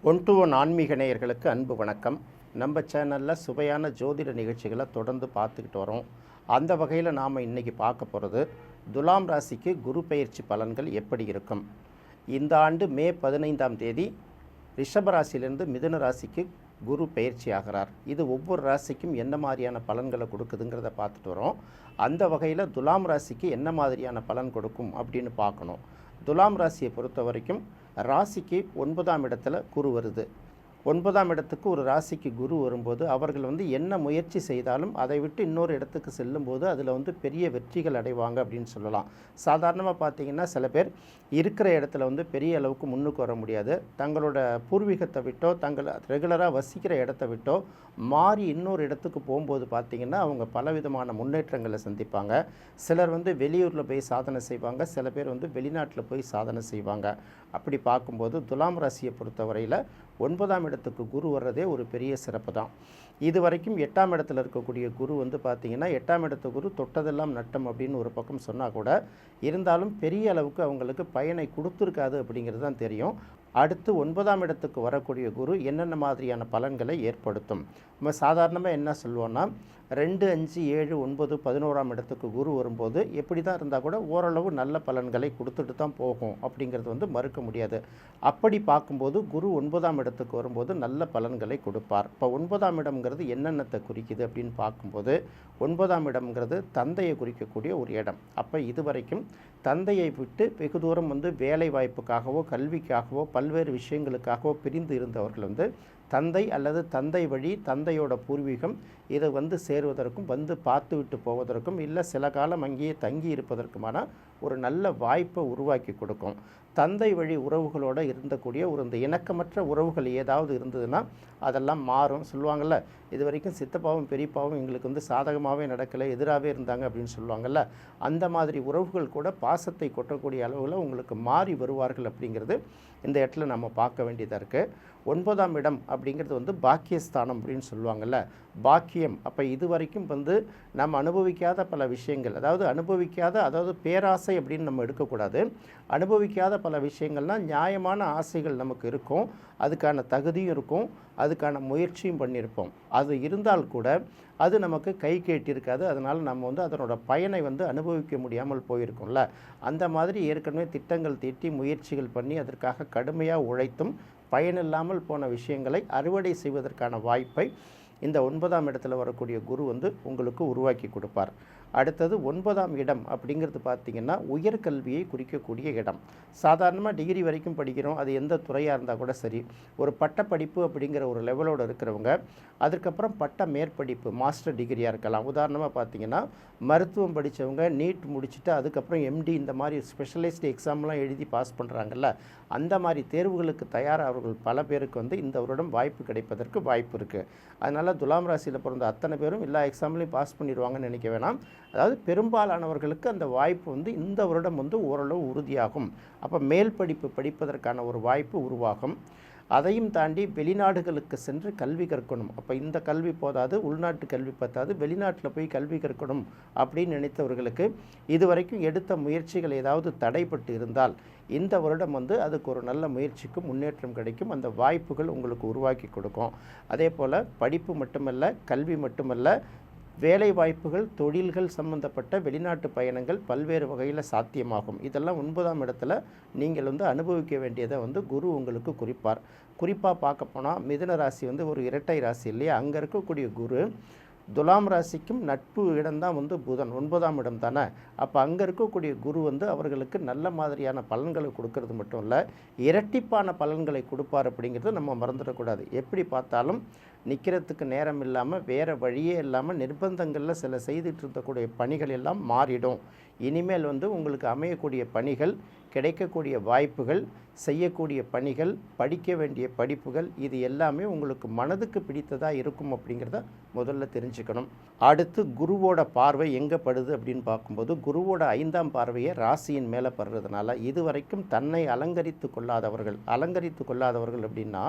One to one ஆன்மீக நேயர்களுக்கு அன்பு வணக்கம். நம்ம சேனலில் சுவையான ஜோதிட நிகழ்ச்சிகளை தொடர்ந்து பார்த்துக்கிட்டு வரோம். அந்த வகையில் நாம் இன்றைக்கி பார்க்க போகிறது துலாம் ராசிக்கு குரு பெயர்ச்சி பலன்கள் எப்படி இருக்கும். இந்த ஆண்டு மே 15ஆம் தேதி ரிஷபராசியிலிருந்து மிதுன ராசிக்கு குரு பெயர்ச்சி ஆகிறார். இது ஒவ்வொரு ராசிக்கும் என்ன மாதிரியான பலன்களை கொடுக்குதுங்கிறத பார்த்துட்டு வரோம். அந்த வகையில் துலாம் ராசிக்கு என்ன மாதிரியான பலன் கொடுக்கும் அப்படின்னு பார்க்கணும். துலாம் ராசியை பொறுத்த வரைக்கும் ராசிக்கு 9ஆம் இடத்துல குரு வருது. 9ஆம் இடத்துக்கு ஒரு ராசிக்கு குரு வரும்போது அவர்கள் என்ன முயற்சி செய்தாலும் அதை விட்டு இன்னொரு இடத்துக்கு செல்லும்போது அதில் பெரிய வெற்றிகள் அடைவாங்க அப்படின்னு சொல்லலாம். சாதாரணமாக பார்த்தீங்கன்னா சில பேர் இருக்கிற இடத்துல பெரிய அளவுக்கு முன்னுக்கு வர முடியாது. தங்களோட பூர்வீகத்தை விட்டோ தங்களை ரெகுலராக வசிக்கிற இடத்த விட்டோ மாறி இன்னொரு இடத்துக்கு போகும்போது பார்த்திங்கன்னா அவங்க பலவிதமான முன்னேற்றங்களை சந்திப்பாங்க. சிலர் வெளியூரில் போய் சாதனை செய்வாங்க, சில பேர் வெளிநாட்டில் போய் சாதனை செய்வாங்க. அப்படி பார்க்கும்போது துலாம் ராசியை பொறுத்தவரையில் 9ஆம் இடத்துக்கு குரு வர்றதே ஒரு பெரிய சிறப்பு தான். இது வரைக்கும் 8ஆம் இடத்துல இருக்கக்கூடிய குரு பார்த்திங்கன்னா 8ஆம் இடத்து குரு தொட்டதெல்லாம் நட்டம் அப்படின்னு ஒரு பக்கம் சொன்னால் கூட இருந்தாலும் பெரிய அளவுக்கு அவங்களுக்கு பயனை கொடுத்துருக்காது அப்படிங்கிறது தான் தெரியும். அடுத்து 9ஆம் இடத்துக்கு வரக்கூடிய குரு என்னென்ன மாதிரியான பலன்களை ஏற்படுத்தும். நம்ம சாதாரணமாக என்ன சொல்லுவோன்னா 2, 5, 7, 9, 11ஆம் இடத்துக்கு குரு வரும்போது எப்படி தான் இருந்தால் கூட ஓரளவு நல்ல பலன்களை கொடுத்துட்டு தான் போகும் அப்படிங்கிறது மறுக்க முடியாது. அப்படி பார்க்கும்போது குரு 9ஆம் இடத்துக்கு வரும்போது நல்ல பலன்களை கொடுப்பார். இப்போ 9ஆம் இடம்ங்கிறது என்னென்னத்தை குறிக்குது அப்படின்னு பார்க்கும்போது 9ஆம் இடம்ங்கிறது தந்தையை குறிக்கக்கூடிய ஒரு இடம். அப்போ இது வரைக்கும் தந்தையை விட்டு வெகு தூரம் வேலை வாய்ப்புக்காகவோ கல்விக்காகவோ பல்வேறு விஷயங்களுக்காகவோ பிரிந்து இருந்தவர்கள் தந்தை அல்லது தந்தை வழி தந்தையோட பூர்வீகம் இதை சேருவதற்கும் பார்த்து விட்டு போவதற்கும் இல்லை சில காலம் அங்கேயே தங்கி இருப்பதற்குமான ஒரு நல்ல வாய்ப்பை உருவாக்கி கொடுக்கும். தந்தை வழி உறவுகளோடு இருந்தக்கூடிய இந்த இணக்கமற்ற உறவுகள் ஏதாவது இருந்ததுன்னா அதெல்லாம் மாறும். சொல்லுவாங்கள்ல, இது வரைக்கும் சித்தப்பாவும் பெரியப்பாவும் எங்களுக்கு சாதகமாகவே நடக்கலை, எதிராகவே இருந்தாங்க அப்படின்னு சொல்லுவாங்கள்ல, அந்த மாதிரி உறவுகள் கூட பாசத்தை கொட்டக்கூடிய அளவில் உங்களுக்கு மாறி வருவார்கள் அப்படிங்கிறது இந்த இடத்துல நம்ம பார்க்க வேண்டியதாக இருக்குது. 9ஆம் இடம் அப்படிங்கிறது பாக்கியஸ்தானம் அப்படின்னு சொல்லுவாங்கள்ல, பாக்கியம். அப்போ இது வரைக்கும் நம்ம அனுபவிக்காத பல விஷயங்கள், அதாவது பேராசை அப்படின்னு நம்ம எடுக்கக்கூடாது. அனுபவிக்காத பல விஷயங்கள்னால் நியாயமான ஆசைகள் நமக்கு இருக்கும், அதுக்கான தகுதியும் இருக்கும், அதுக்கான முயற்சியும் பண்ணியிருப்போம். அது இருந்தால் கூட அது நமக்கு கை கேட்டிருக்காது. அதனால் நம்ம அதனோட பயனை அனுபவிக்க முடியாமல் போயிருக்கோம்ல. அந்த மாதிரி ஏற்கனவே திட்டங்கள் தீட்டி முயற்சிகள் பண்ணி அதற்காக கடுமையாக உழைத்தும் பயனில்லாமல் போன விஷயங்களை அறுவடை செய்வதற்கான வாய்ப்பை இந்த 9ஆம் இடத்துல வரக்கூடிய குரு உங்களுக்கு உருவாக்கி கொடுப்பார். அடுத்தது 9ஆம் இடம் அப்படிங்கிறது பார்த்திங்கன்னா உயர்கல்வியை குறிக்கக்கூடிய இடம். சாதாரணமாக டிகிரி வரைக்கும் படிக்கிறோம், அது எந்த துறையாக இருந்தால் கூட சரி. ஒரு பட்டப்படிப்பு அப்படிங்கிற ஒரு லெவலோடு இருக்கிறவங்க அதுக்கப்புறம் பட்ட மேற்படிப்பு மாஸ்டர் டிகிரியாக இருக்கலாம். உதாரணமாக பார்த்திங்கன்னா மருத்துவம் படித்தவங்க நீட் முடிச்சுட்டு அதுக்கப்புறம் எம்டி இந்த மாதிரி ஸ்பெஷலைஸ்டு எக்ஸாம்லாம் எழுதி பாஸ் பண்ணுறாங்கல்ல, அந்த மாதிரி தேர்வுகளுக்கு தயாராகவர்கள் பல பேருக்கு இந்த வருடம் வாய்ப்பு கிடைப்பதற்கு வாய்ப்பு இருக்குது. அதனால் துலாம் ராசியில் பிறந்த அத்தனை பேரும் எல்லா எக்ஸாம்லையும் பாஸ் பண்ணிடுவாங்கன்னு நினைக்க வேணாம். அதாவது பெரும்பாலானவர்களுக்கு அந்த வாய்ப்பு இந்த வருடம் ஓரளவு உறுதியாகும். அப்போ மேல் படிப்பு படிப்பதற்கான ஒரு வாய்ப்பு உருவாகும். அதையும் தாண்டி வெளிநாடுகளுக்கு சென்று கல்வி கற்கணும். அப்போ இந்த கல்வி போதாது, உள்நாட்டு கல்வி பத்தாது, வெளிநாட்டில் போய் கல்வி கற்கணும் அப்படின்னு நினைத்தவர்களுக்கு இதுவரைக்கும் எடுத்த முயற்சிகள் ஏதாவது தடைப்பட்டு இருந்தால் இந்த வருடம் அதுக்கு ஒரு நல்ல முயற்சிக்கும் முன்னேற்றம் கிடைக்கும். அந்த வாய்ப்புகள் உங்களுக்கு உருவாக்கி கொடுக்கும். அதே போல் படிப்பு மட்டுமல்ல, கல்வி மட்டுமல்ல, வேலை வாய்ப்புகள், தொழில்கள் சம்பந்தப்பட்ட வெளிநாட்டு பயணங்கள் பல்வேறு வகையில் சாத்தியமாகும். இதெல்லாம் 9ஆம் இடத்துல நீங்கள் அனுபவிக்க வேண்டியதை குரு உங்களுக்கு குறிப்பார். குறிப்பாக பார்க்க போனால் மிதுன ராசி ஒரு இரட்டை ராசி இல்லையா, அங்கே இருக்கக்கூடிய குரு துலாம் ராசிக்கும் நட்பு இடம்தான் புதன், 9ஆம் இடம் தானே. அப்போ அங்கே இருக்கக்கூடிய குரு அவர்களுக்கு நல்ல மாதிரியான பலன்களை கொடுக்கறது மட்டும் இல்லை, இரட்டிப்பான பலன்களை கொடுப்பார் அப்படிங்கிறது நம்ம மறந்துடக்கூடாது. எப்படி பார்த்தாலும் நிற்கிறதுக்கு நேரம் இல்லாமல் வேறு வழியே இல்லாமல் நிர்பந்தங்களில் சில செய்துட்டு இருக்கக்கூடிய பணிகள் எல்லாம் மாறிடும். இனிமேல் உங்களுக்கு அமையக்கூடிய பணிகள், கிடைக்கக்கூடிய வாய்ப்புகள், செய்யக்கூடிய பணிகள், படிக்க வேண்டிய படிப்புகள் இது எல்லாமே உங்களுக்கு மனதுக்கு பிடித்ததாக இருக்கும் அப்படிங்கிறத முதல்ல தெரிஞ்சுக்கணும். அடுத்து குருவோட பார்வை எங்கே படுது அப்படின்னு பார்க்கும்போது குருவோட 5ஆம் பார்வையை ராசியின் மேலே படுறதுனால இதுவரைக்கும் தன்னை அலங்கரித்து கொள்ளாதவர்கள் அப்படின்னா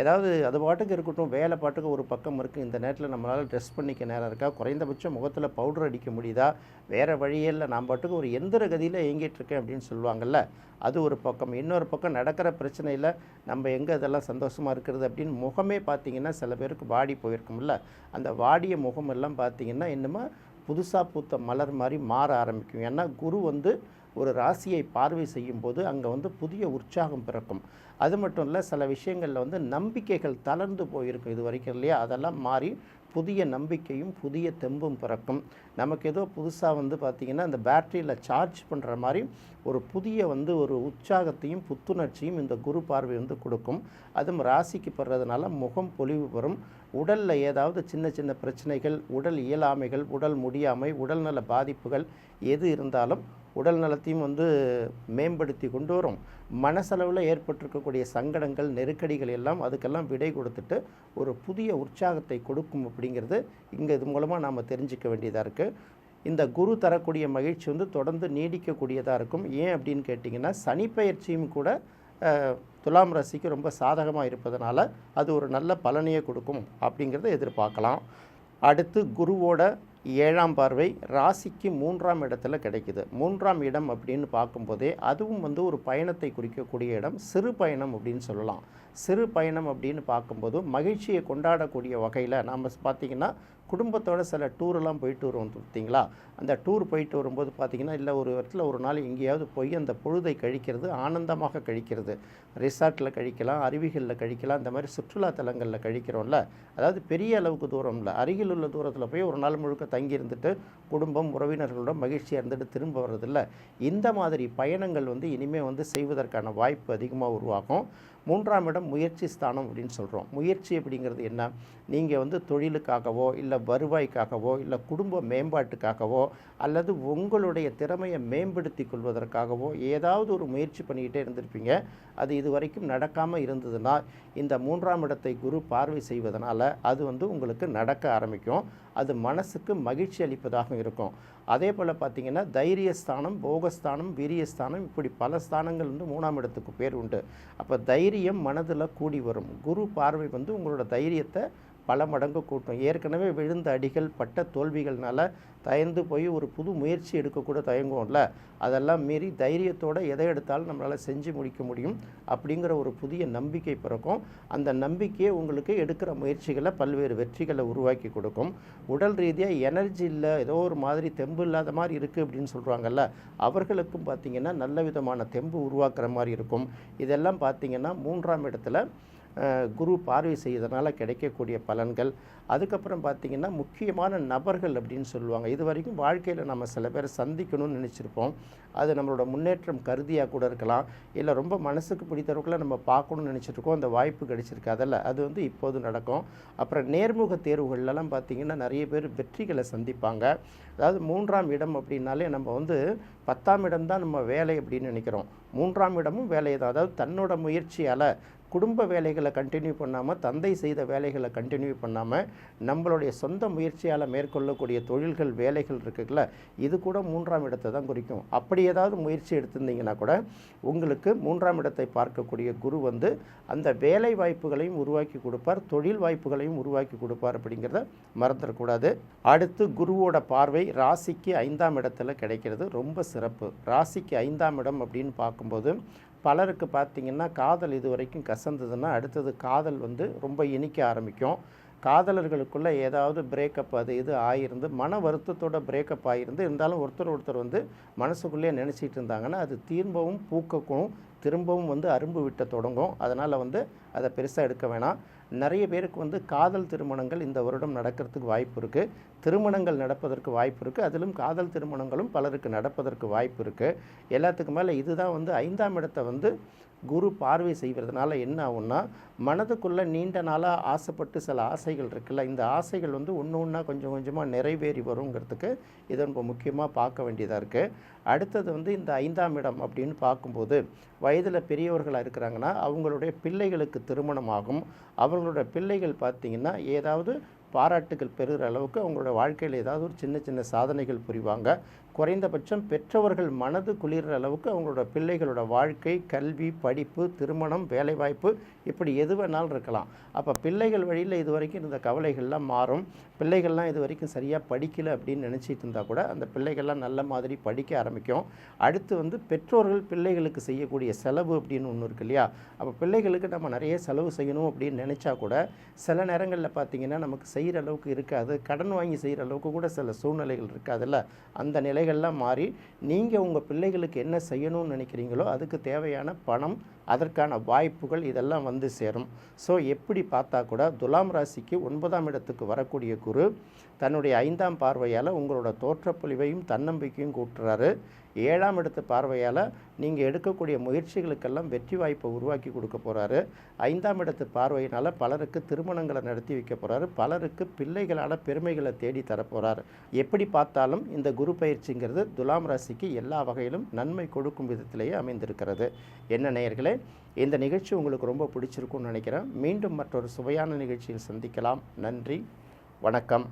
ஏதாவது அது பாட்டுக்கு இருக்கட்டும், வேலை பாட்டுக்கு ஒரு பக்கம் இருக்குது, இந்த நேரத்தில் நம்மளால் ட்ரெஸ் பண்ணிக்க நேரம் இருக்கா, குறைந்தபட்சம் முகத்தில் பவுடர் அடிக்க முடியுதா, வேறு வழியில் நான் பாட்டுக்கு ஒரு எந்திர கதியில் இயங்கிட்டுருக்கேன் அப்படின்னு சொல்லுவாங்கள்ல, அது ஒரு பக்கம். இன்னொரு பக்கம் நடக்கிற பிரச்சனையில் நம்ம எங்கே இதெல்லாம் சந்தோஷமாக இருக்கிறது அப்படின்னு முகமே பார்த்திங்கன்னா சில பேருக்கு வாடி போயிருக்கும்ல, அந்த வாடிய முகமெல்லாம் பார்த்திங்கன்னா இன்னுமா புதுசாக பூத்த மலர் மாதிரி மாற ஆரம்பிக்கும். ஏன்னா குரு வந்து ஒரு ராசியை பார்வை செய்யும்போது அங்கே வந்து புதிய உற்சாகம் பிறக்கும். அது மட்டும் இல்லை, சில விஷயங்களில் வந்து நம்பிக்கைகள் தளர்ந்து போயிருக்கும் இது வரைக்கும் இல்லையா, அதெல்லாம் மாறி புதிய நம்பிக்கையும் புதிய தெம்பும் பிறக்கும். நமக்கு ஏதோ புதுசாக வந்து பார்த்திங்கன்னா அந்த பேட்டரியில் சார்ஜ் பண்ணுற மாதிரி ஒரு புதிய வந்து ஒரு உற்சாகத்தையும் புத்துணர்ச்சியும் இந்த குரு பார்வை வந்து கொடுக்கும். அதுவும் ராசிக்கு படுறதுனால முகம் பொலிவு பெறும். உடலில் ஏதாவது சின்ன சின்ன பிரச்சனைகள், உடல் இயலாமைகள், உடல் முடியாமை, உடல்நல பாதிப்புகள் எது இருந்தாலும் உடல் நலத்தையும் வந்து மேம்படுத்தி கொண்டு வரும். மனசளவில் ஏற்பட்டிருக்கக்கூடிய சங்கடங்கள், நெருக்கடிகள் எல்லாம் அதுக்கெல்லாம் விடை கொடுத்துட்டு ஒரு புதிய உற்சாகத்தை கொடுக்கும் அப்படிங்கிறது இங்கே இது மூலமாக நாம் தெரிஞ்சிக்க வேண்டியதாக இருக்குது. இந்த குரு தரக்கூடிய மகிழ்ச்சி வந்து தொடர்ந்து நீடிக்கக்கூடியதாக இருக்கும். ஏன் அப்படின்னு கேட்டிங்கன்னா, சனிப்பெயர்ச்சியும் கூட துலாம் ராசிக்கு ரொம்ப சாதகமாக இருப்பதனால அது ஒரு நல்ல பலனையை கொடுக்கும் அப்படிங்கிறத எதிர்பார்க்கலாம். அடுத்து குருவோட 7ஆம் பார்வை ராசிக்கு 3ஆம் இடத்துல கிடைக்குது. 3ஆம் இடம் அப்படின்னு பார்க்கும்போதே அதுவும் வந்து ஒரு பயணத்தை குறிக்கக்கூடிய இடம். சிறு பயணம் அப்படின்னு சொல்லலாம். சிறு பயணம் அப்படின்னு பார்க்கும்போது மகிழ்ச்சியை கொண்டாடக்கூடிய வகையில் நாம் பார்த்திங்கன்னா குடும்பத்தோட சில டூரெல்லாம் போயிட்டு வருவோம் பார்த்தீங்களா. அந்த டூர் போயிட்டு வரும்போது பார்த்திங்கன்னா இல்லை ஒரு இடத்துல ஒரு நாள் எங்கேயாவது போய் அந்த பொழுதை கழிக்கிறது, ஆனந்தமாக கழிக்கிறது. ரிசார்ட்டில் கழிக்கலாம், அருவிகளில் கழிக்கலாம், இந்த மாதிரி சுற்றுலா தலங்களில் கழிக்கிறோம்ல, அதாவது பெரிய அளவுக்கு தூரம் இல்லை, அருகில் உள்ள தூரத்தில் போய் ஒரு நாள் முழுக்க தங்கி இருந்துட்டு குடும்பம் உறவினர்களோட மகிழ்ச்சியாக இருந்துட்டு திரும்ப வர்றதில்ல. இந்த மாதிரி பயணங்கள் வந்து இனிமேல் வந்து செய்வதற்கான வாய்ப்பு அதிகமாக உருவாகும். 3ஆம் இடம் முயற்சி ஸ்தானம் அப்படின்னு சொல்கிறோம். முயற்சி அப்படிங்கிறது என்ன, நீங்கள் வந்து தொழிலுக்காகவோ இல்லை வருவாய்க்காகவோ இல்லை குடும்ப மேம்பாட்டுக்காகவோ அல்லது உங்களுடைய திறமையை மேம்படுத்தி கொள்வதற்காகவோ ஏதாவது ஒரு முயற்சி பண்ணிக்கிட்டே இருந்திருப்பீங்க. அது இது வரைக்கும் நடக்காமல் இருந்ததுன்னா இந்த 3ஆம் இடத்தை குரு பார்வை செய்வதனால அது வந்து உங்களுக்கு நடக்க ஆரம்பிக்கும். அது மனசுக்கு மகிழ்ச்சி அளிப்பதாக இருக்கும். அதே போல் பார்த்திங்கன்னா தைரியஸ்தானம், போகஸ்தானம், வீரியஸ்தானம், இப்படி பல ஸ்தானங்கள் வந்து 3ஆம் இடத்துக்கு பேர் உண்டு. அப்போ தைரியம் மனதில் கூடி வரும். குரு பார்வை வந்து உங்களோட தைரியத்தை பல மடங்கு கூட்டும். ஏற்கனவே விழுந்த அடிகள், பட்ட தோல்விகள்னால தயந்து போய் ஒரு புது முயற்சி எடுக்கக்கூட தயங்குவோம்ல, அதெல்லாம் மீறி தைரியத்தோடு எதை எடுத்தாலும் நம்மளால் செஞ்சு முடிக்க முடியும் அப்படிங்கிற ஒரு புதிய நம்பிக்கை பிறக்கும். அந்த நம்பிக்கையை உங்களுக்கு எடுக்கிற முயற்சிகளை பல்வேறு வெற்றிகளை உருவாக்கி கொடுக்கும். உடல் ரீதியாக எனர்ஜி இல்லை, ஏதோ ஒரு மாதிரி தெம்பு இல்லாத மாதிரி இருக்குது அப்படின்னு சொல்கிறாங்கல்ல, அவர்களுக்கும் பார்த்திங்கன்னா நல்ல விதமான தெம்பு உருவாக்குற மாதிரி இருக்கும். இதெல்லாம் பார்த்திங்கன்னா 3ஆம் இடத்துல குரு பார்வை செய்வதனால் கிடைக்கக்கூடிய பலன்கள். அதுக்கப்புறம் பார்த்திங்கன்னா முக்கியமான நபர்கள் அப்படின்னு சொல்லுவாங்க. இது வரைக்கும் வாழ்க்கையில் நம்ம சில பேர் சந்திக்கணும்னு நினச்சிருப்போம். அது நம்மளோட முன்னேற்றம் கருதியாக கூட இருக்கலாம், இல்லை ரொம்ப மனசுக்கு பிடித்தவர்களை நம்ம பார்க்கணும்னு நினச்சிருக்கோம், அந்த வாய்ப்பு கிடைச்சிருக்கு, அதெல்லாம் அது வந்து இப்போது நடக்கும். அப்புறம் நேர்முக தேர்வுகள்லாம் பார்த்திங்கன்னா நிறைய பேர் வெற்றிகளை சந்திப்பாங்க. அதாவது 3ஆம் இடம் அப்படின்னாலே நம்ம வந்து 10ஆம் இடம் தான் நம்ம வேலை அப்படின்னு நினைக்கிறோம். 3ஆம் இடமும் வேலை தான். அதாவது தன்னோட முயற்சியால் குடும்ப வேலைகளை கண்டினியூ பண்ணாமல், தந்தை செய்த வேலைகளை கண்டினியூ பண்ணாமல், நம்மளுடைய சொந்த முயற்சியால் மேற்கொள்ளக்கூடிய தொழில்கள், வேலைகள் இருக்குல்ல, இது கூட 3ஆம் இடத்தை தான் குறிக்கும். அப்படி ஏதாவது முயற்சி எடுத்திருந்தீங்கன்னா கூட உங்களுக்கு 3ஆம் இடத்தை பார்க்கக்கூடிய குரு வந்து அந்த வேலை வாய்ப்புகளையும் உருவாக்கி கொடுப்பார், தொழில் வாய்ப்புகளையும் உருவாக்கி கொடுப்பார் அப்படிங்கிறத மறந்துடக்கூடாது. அடுத்து குருவோட பார்வை ராசிக்கு 5ஆம் இடத்துல கிடைக்கிறது. ரொம்ப சிறப்பு. ராசிக்கு 5ஆம் இடம் அப்படின்னு பார்க்கும்போது பலருக்கு பார்த்திங்கன்னா காதல் இது வரைக்கும் கசந்ததுன்னா அடுத்தது காதல் வந்து ரொம்ப இனிக்க ஆரம்பிக்கும். காதலர்களுக்குள்ளே ஏதாவது பிரேக்கப் அது இது ஆகிருந்து மன வருத்தத்தோட பிரேக்கப் ஆகிருந்து இருந்தாலும் ஒருத்தர் வந்து மனசுக்குள்ளேயே நினச்சிட்டு இருந்தாங்கன்னா அது திரும்பவும் பூக்கக்கும், திரும்பவும் வந்து அரும்பு விட்ட தொடங்கும். அதனால் வந்து அதை பெருசாக எடுக்க வேணாம். நிறைய பேருக்கு வந்து காதல் திருமணங்கள் இந்த வருடம் நடக்கிறதுக்கு வாய்ப்பு இருக்குது, திருமணங்கள் நடப்பதற்கு வாய்ப்பு இருக்குது, அதிலும் காதல் திருமணங்களும் பலருக்கு நடப்பதற்கு வாய்ப்பு இருக்குது. எல்லாத்துக்கு மேலே இதுதான் வந்து 5ஆம் இடத்தை வந்து குரு பார்வை செய்வதனால என்ன ஆகும்னா, மனதுக்குள்ளே நீண்ட நாளாக ஆசைப்பட்டு சில ஆசைகள் இருக்குல்ல, இந்த ஆசைகள் வந்து ஒன்று ஒன்றா கொஞ்சம் கொஞ்சமாக நிறைவேறி வருங்கிறதுக்கு இதை ரொம்ப முக்கியமாக பார்க்க வேண்டியதாக இருக்குது. அடுத்தது வந்து இந்த 5ஆம் இடம் அப்படின்னு பார்க்கும்போது வயதில் பெரியவர்களாக இருக்கிறாங்கன்னா அவங்களுடைய பிள்ளைகளுக்கு திருமணம் ஆகும். அவங்களோட பிள்ளைகள் பார்த்திங்கன்னா ஏதாவது பாராட்டுகள் பெறுகிற அளவுக்கு அவங்களோட வாழ்க்கையில் ஏதாவது ஒரு சின்ன சின்ன சாதனைகள் புரிவாங்க. குறைந்தபட்சம் பெற்றவர்கள் மனது குளிர்ற அளவுக்கு அவங்களோட பிள்ளைகளோட வாழ்க்கை, கல்வி, படிப்பு, திருமணம், வேலைவாய்ப்பு இப்படி எது வேணாலும் இருக்கலாம். அப்போ பிள்ளைகள் வழியில் இது வரைக்கும் இருந்த கவலைகள்லாம் மாறும். பிள்ளைகள்லாம் இது வரைக்கும் சரியாக படிக்கலை அப்படின்னு நினச்சிட்டு இருந்தால் கூட அந்த பிள்ளைகள்லாம் நல்ல மாதிரி படிக்க ஆரம்பிக்கும். அடுத்து பெற்றோர்கள் பிள்ளைகளுக்கு செய்யக்கூடிய செலவு அப்படின்னு ஒன்று இருக்கு இல்லையா? அப்போ பிள்ளைகளுக்கு நம்ம நிறைய செலவு செய்யணும் அப்படின்னு நினச்சா கூட சில நேரங்களில் பார்த்திங்கன்னா நமக்கு செய்கிற அளவுக்கு இருக்காது. கடன் வாங்கி செய்கிற அளவுக்கு கூட சில சூழ்நிலைகள் இருக்காதுல்ல. அந்த நிலைகள்லாம் மாறி நீங்கள் உங்கள் பிள்ளைகளுக்கு என்ன செய்யணும்னு நினைக்கிறீங்களோ அதுக்கு தேவையான பணம், அதற்கான வாய்ப்புகள் இதெல்லாம் சேரும். ஸோ எப்படி பார்த்தா கூட துலாம் ராசிக்கு 9ஆம் இடத்துக்கு வரக்கூடிய குரு தன்னுடைய 5ஆம் பார்வையால் உங்களோட தோற்றப்பொழிவையும் தன்னம்பிக்கையும் கூட்டுறாரு. 7ஆம் இடத்து பார்வையால் நீங்கள் எடுக்கக்கூடிய முயற்சிகளுக்கெல்லாம் வெற்றி வாய்ப்பை உருவாக்கி கொடுக்க போகிறாரு. 5ஆம் இடத்து பார்வையினால் பலருக்கு திருமணங்களை நடத்தி வைக்க போகிறாரு. பலருக்கு பிள்ளைகளால் பெருமைகளை தேடி தரப்போகிறார். எப்படி பார்த்தாலும் இந்த குரு பயிற்சிங்கிறது துலாம் ராசிக்கு எல்லா வகையிலும் நன்மை கொடுக்கும் விதத்திலேயே அமைந்திருக்கிறது. என்ன நேயர்களே, இந்த நிகழ்ச்சி உங்களுக்கு ரொம்ப பிடிச்சிருக்கும்னு நினைக்கிறேன். மீண்டும் மற்றொரு சுவையான நிகழ்ச்சியில் சந்திக்கலாம். நன்றி, வணக்கம்.